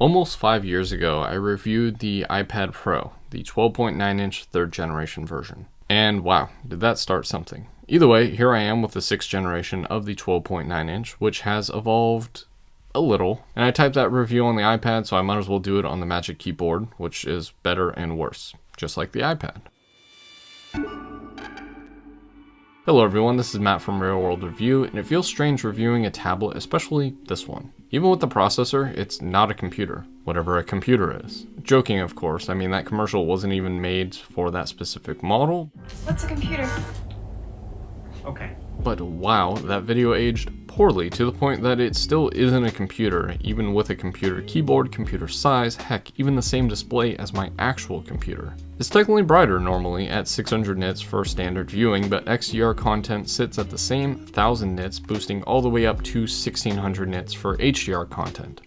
Almost 5 years ago, I reviewed the iPad Pro, the 12.9-inch 3rd generation version. And wow, did that start something. Either way, here I am with the 6th generation of the 12.9-inch, which has evolved a little. And I typed that review on the iPad, so I might as well do it on the Magic Keyboard, which is better and worse, just like the iPad. Hello everyone, this is Matt from Real World Review, and it feels strange reviewing a tablet, especially this one. Even with the processor, it's not a computer, whatever a computer is. Joking, of course, I mean that commercial wasn't even made for that specific model. What's a computer? Okay. But wow, that video aged poorly to the point that it still isn't a computer, even with a computer keyboard, computer size, heck, even the same display as my actual computer. It's technically brighter normally at 600 nits for standard viewing, but XDR content sits at the same 1000 nits, boosting all the way up to 1600 nits for HDR content.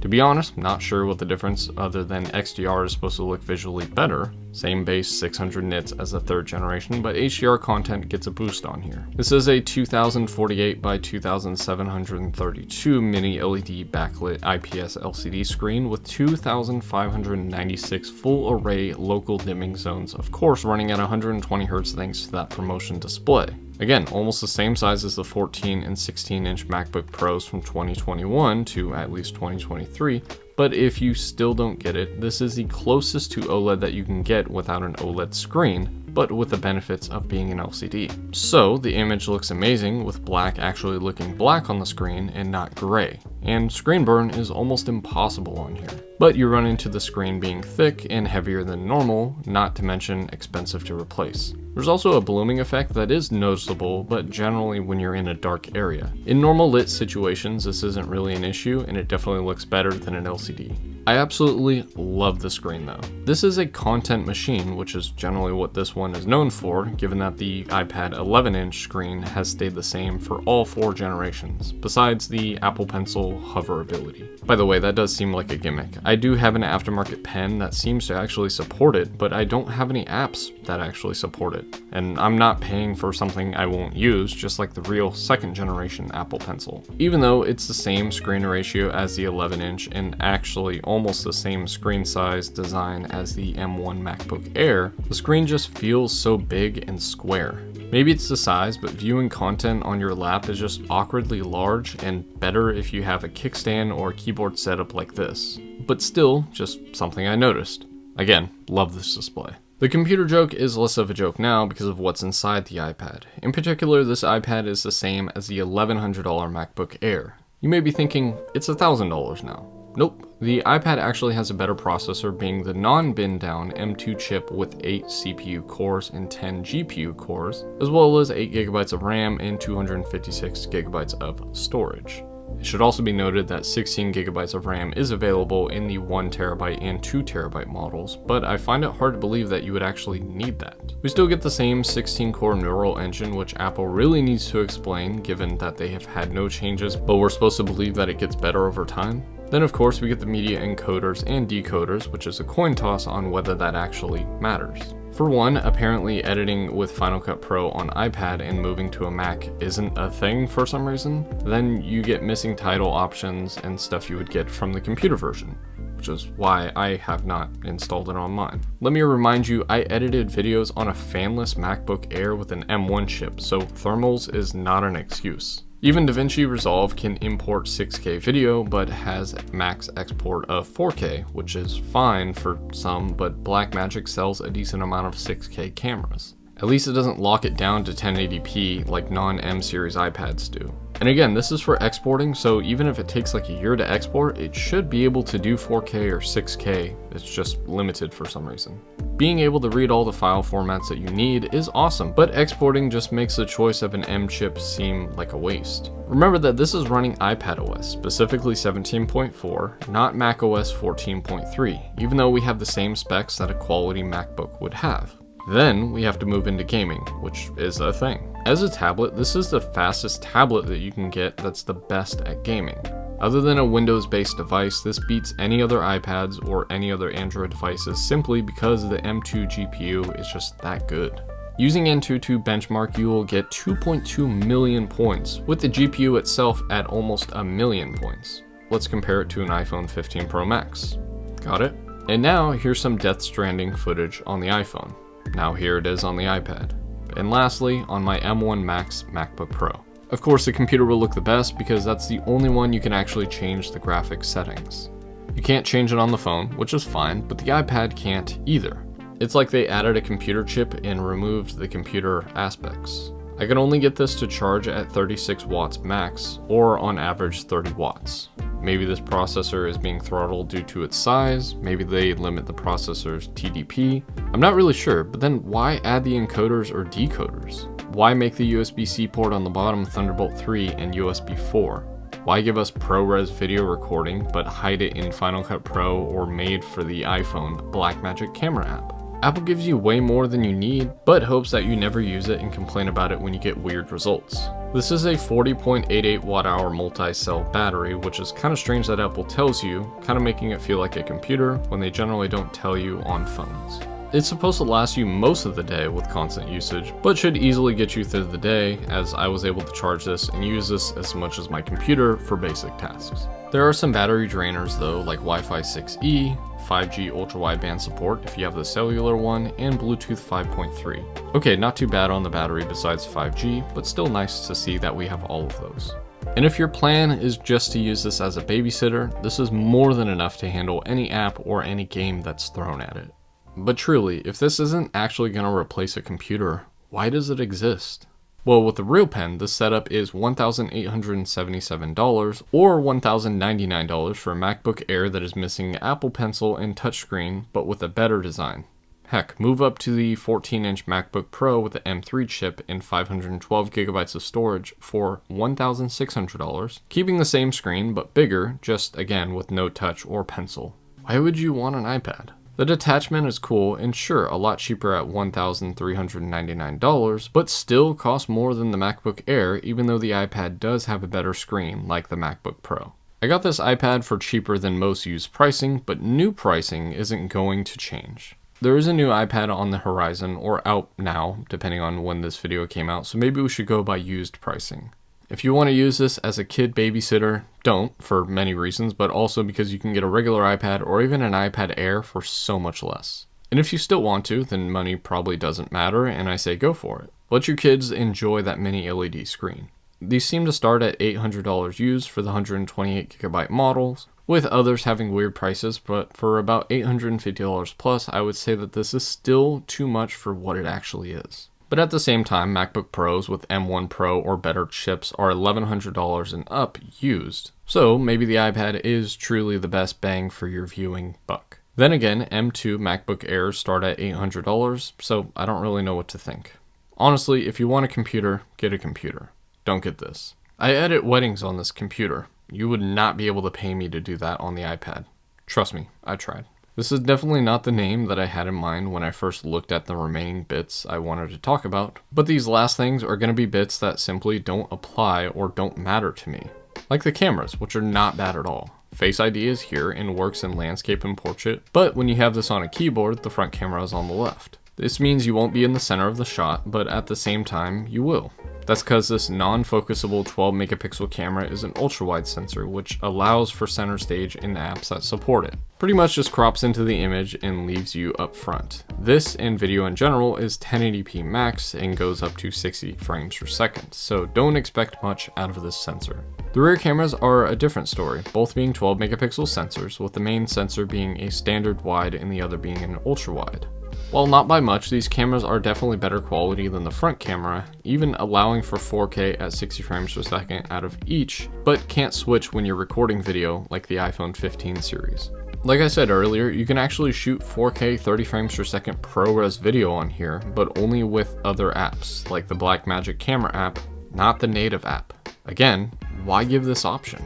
To be honest, not sure what the difference other than XDR is supposed to look visually better. Same base 600 nits as the 3rd generation, but HDR content gets a boost on here. This is a 2048 by 2732 mini LED backlit IPS LCD screen with 2596 full array local dimming zones, of course running at 120 Hz thanks to that promotion display. Again, almost the same size as the 14 and 16-inch MacBook Pros from 2021 to at least 2023, but if you still don't get it, this is the closest to OLED that you can get without an OLED screen, but with the benefits of being an LCD. So the image looks amazing, with black actually looking black on the screen and not gray, and screen burn is almost impossible on here. But you run into the screen being thick and heavier than normal, not to mention expensive to replace. There's also a blooming effect that is noticeable, but generally when you're in a dark area. In normal lit situations, this isn't really an issue, and it definitely looks better than an LCD. I absolutely love the screen though. This is a content machine, which is generally what this one is known for, given that the iPad 11-inch screen has stayed the same for all 4 generations, besides the Apple Pencil hover ability. By the way, that does seem like a gimmick. I do have an aftermarket pen that seems to actually support it, but I don't have any apps that actually support it. And I'm not paying for something I won't use, just like the real 2nd generation Apple Pencil. Even though it's the same screen ratio as the 11-inch and actually almost the same screen size design as the M1 MacBook Air, the screen just feels so big and square. Maybe it's the size, but viewing content on your lap is just awkwardly large and better if you have a kickstand or a keyboard setup like this. But still, just something I noticed. Again, love this display. The computer joke is less of a joke now because of what's inside the iPad. In particular, this iPad is the same as the $1,100 MacBook Air. You may be thinking, it's $1,000 now. Nope, the iPad actually has a better processor, being the non-bin down M2 chip with 8 CPU cores and 10 GPU cores, as well as 8 GB of RAM and 256 GB of storage. It should also be noted that 16 GB of RAM is available in the 1TB and 2TB models, but I find it hard to believe that you would actually need that. We still get the same 16-core neural engine, which Apple really needs to explain given that they have had no changes, but we're supposed to believe that it gets better over time. Then of course we get the media encoders and decoders, which is a coin toss on whether that actually matters. For one, apparently editing with Final Cut Pro on iPad and moving to a Mac isn't a thing for some reason. Then you get missing title options and stuff you would get from the computer version, which is why I have not installed it on mine. Let me remind you, I edited videos on a fanless MacBook Air with an M1 chip, so thermals is not an excuse. Even DaVinci Resolve can import 6K video, but has max export of 4K, which is fine for some, but Blackmagic sells a decent amount of 6K cameras. At least it doesn't lock it down to 1080p like non-M series iPads do. And again, this is for exporting, so even if it takes like a year to export, it should be able to do 4K or 6K, it's just limited for some reason. Being able to read all the file formats that you need is awesome, but exporting just makes the choice of an M chip seem like a waste. Remember that this is running iPadOS, specifically 17.4, not macOS 14.3, even though we have the same specs that a quality MacBook would have. Then we have to move into gaming, which is a thing. As a tablet, this is the fastest tablet that you can get that's the best at gaming. Other than a Windows-based device, this beats any other iPads or any other Android devices simply because the M2 GPU is just that good. Using Antutu benchmark, you will get 2.2 million points, with the GPU itself at almost a million points. let's compare it to an iPhone 15 Pro Max. Got it? And now here's some Death Stranding footage on the iPhone. Now here it is on the iPad. And lastly, on my M1 Max MacBook Pro. Of course, the computer will look the best because that's the only one you can actually change the graphics settings. You can't change it on the phone, which is fine, but the iPad can't either. It's like they added a computer chip and removed the computer aspects. I can only get this to charge at 36 watts max, or on average 30 watts. Maybe this processor is being throttled due to its size, maybe they limit the processor's TDP. I'm not really sure, but then why add the encoders or decoders? Why make the USB-C port on the bottom Thunderbolt 3 and USB 4? Why give us ProRes video recording, but hide it in Final Cut Pro or made for the iPhone Blackmagic camera app? Apple gives you way more than you need, but hopes that you never use it and complain about it when you get weird results. This is a 40.88 watt-hour multi-cell battery, which is kind of strange that Apple tells you, kind of making it feel like a computer when they generally don't tell you on phones. It's supposed to last you most of the day with constant usage, but should easily get you through the day, as I was able to charge this and use this as much as my computer for basic tasks. There are some battery drainers though, like Wi-Fi 6E, 5G ultra-wideband support if you have the cellular one, and Bluetooth 5.3. Okay, not too bad on the battery besides 5G, but still nice to see that we have all of those. And if your plan is just to use this as a babysitter, this is more than enough to handle any app or any game that's thrown at it. But truly, if this isn't actually going to replace a computer, why does it exist? Well, with the real pen, this setup is $1,877 or $1,099 for a MacBook Air that is missing Apple Pencil and touchscreen, but with a better design. Heck, move up to the 14-inch MacBook Pro with the M3 chip and 512 gigabytes of storage for $1,600, keeping the same screen but bigger, just again with no touch or pencil. Why would you want an iPad? The detachment is cool and sure, a lot cheaper at $1,399, but still costs more than the MacBook Air, even though the iPad does have a better screen like the MacBook Pro. I got this iPad for cheaper than most used pricing, but new pricing isn't going to change. There is a new iPad on the horizon, or out now, depending on when this video came out, so maybe we should go by used pricing. If you want to use this as a kid babysitter, don't, for many reasons, but also because you can get a regular iPad or even an iPad Air for so much less. And if you still want to, then money probably doesn't matter, and I say go for it. Let your kids enjoy that mini LED screen. These seem to start at $800 used for the 128GB models, with others having weird prices, but for about $850 plus, I would say that this is still too much for what it actually is. But at the same time, MacBook Pros with M1 Pro or better chips are $1,100 and up used. So maybe the iPad is truly the best bang for your viewing buck. Then again, M2 MacBook Airs start at $800, so I don't really know what to think. Honestly, if you want a computer, get a computer. Don't get this. I edit weddings on this computer. You would not be able to pay me to do that on the iPad. Trust me, I tried. This is definitely not the name that I had in mind when I first looked at the remaining bits I wanted to talk about, but these last things are going to be bits that simply don't apply or don't matter to me. Like the cameras, which are not bad at all. Face ID is here and works in landscape and portrait, but when you have this on a keyboard, the front camera is on the left. This means you won't be in the center of the shot, but at the same time, you will. That's because this non-focusable 12 megapixel camera is an ultra-wide sensor, which allows for center stage in apps that support it. Pretty much just crops into the image and leaves you up front. This, and video in general, is 1080p max and goes up to 60 frames per second, so don't expect much out of this sensor. The rear cameras are a different story, both being 12 megapixel sensors, with the main sensor being a standard wide and the other being an ultra-wide. While not by much, these cameras are definitely better quality than the front camera, even allowing for 4K at 60 frames per second out of each, but can't switch when you're recording video like the iPhone 15 series. Like I said earlier, you can actually shoot 4K 30 frames per second ProRes video on here, but only with other apps, like the Blackmagic camera app, not the native app. Again, why give this option?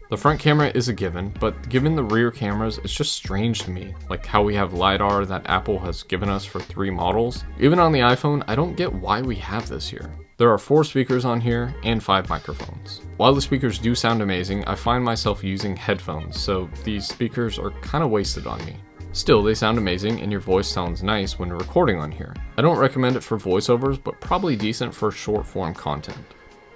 The front camera is a given, but given the rear cameras, it's just strange to me, like how we have LiDAR that Apple has given us for 3 models. Even on the iPhone, I don't get why we have this here. There are 4 speakers on here and 5 microphones. While the speakers do sound amazing, I find myself using headphones, so these speakers are kind of wasted on me. Still, they sound amazing and your voice sounds nice when recording on here. I don't recommend it for voiceovers, but probably decent for short form content.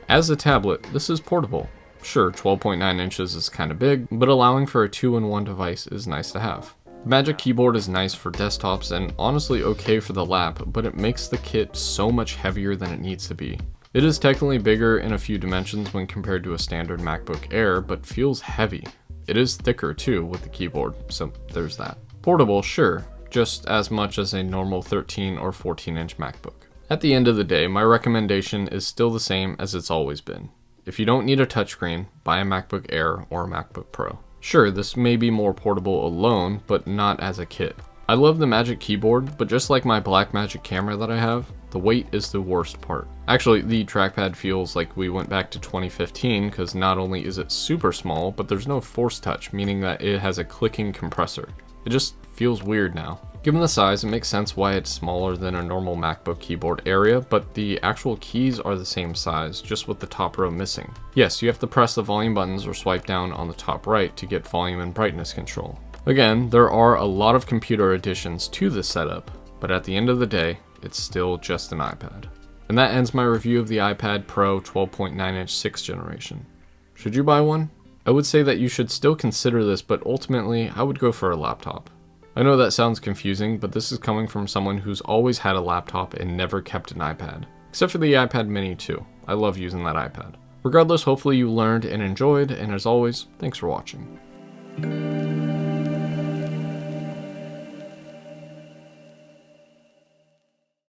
As a tablet, this is portable. Sure, 12.9 inches is kinda big, but allowing for a 2-in-1 device is nice to have. The Magic Keyboard is nice for desktops and honestly okay for the lap, but it makes the kit so much heavier than it needs to be. It is technically bigger in a few dimensions when compared to a standard MacBook Air, but feels heavy. It is thicker too with the keyboard, so there's that. Portable, sure, just as much as a normal 13 or 14-inch MacBook. At the end of the day, my recommendation is still the same as it's always been. If you don't need a touchscreen, buy a MacBook Air or a MacBook Pro. Sure, this may be more portable alone, but not as a kit. I love the Magic Keyboard, but just like my Blackmagic camera that I have, the weight is the worst part. Actually, the trackpad feels like we went back to 2015 because not only is it super small, but there's no force touch, meaning that it has a clicking compressor. It just feels weird now. Given the size, it makes sense why it's smaller than a normal MacBook keyboard area, but the actual keys are the same size, just with the top row missing. Yes, you have to press the volume buttons or swipe down on the top right to get volume and brightness control. Again, there are a lot of computer additions to this setup, but at the end of the day, it's still just an iPad. And that ends my review of the iPad Pro 12.9-inch 6th generation. Should you buy one? I would say that you should still consider this, but ultimately, I would go for a laptop. I know that sounds confusing, but this is coming from someone who's always had a laptop and never kept an iPad. Except for the iPad mini too. I love using that iPad. Regardless, hopefully you learned and enjoyed, and as always, thanks for watching.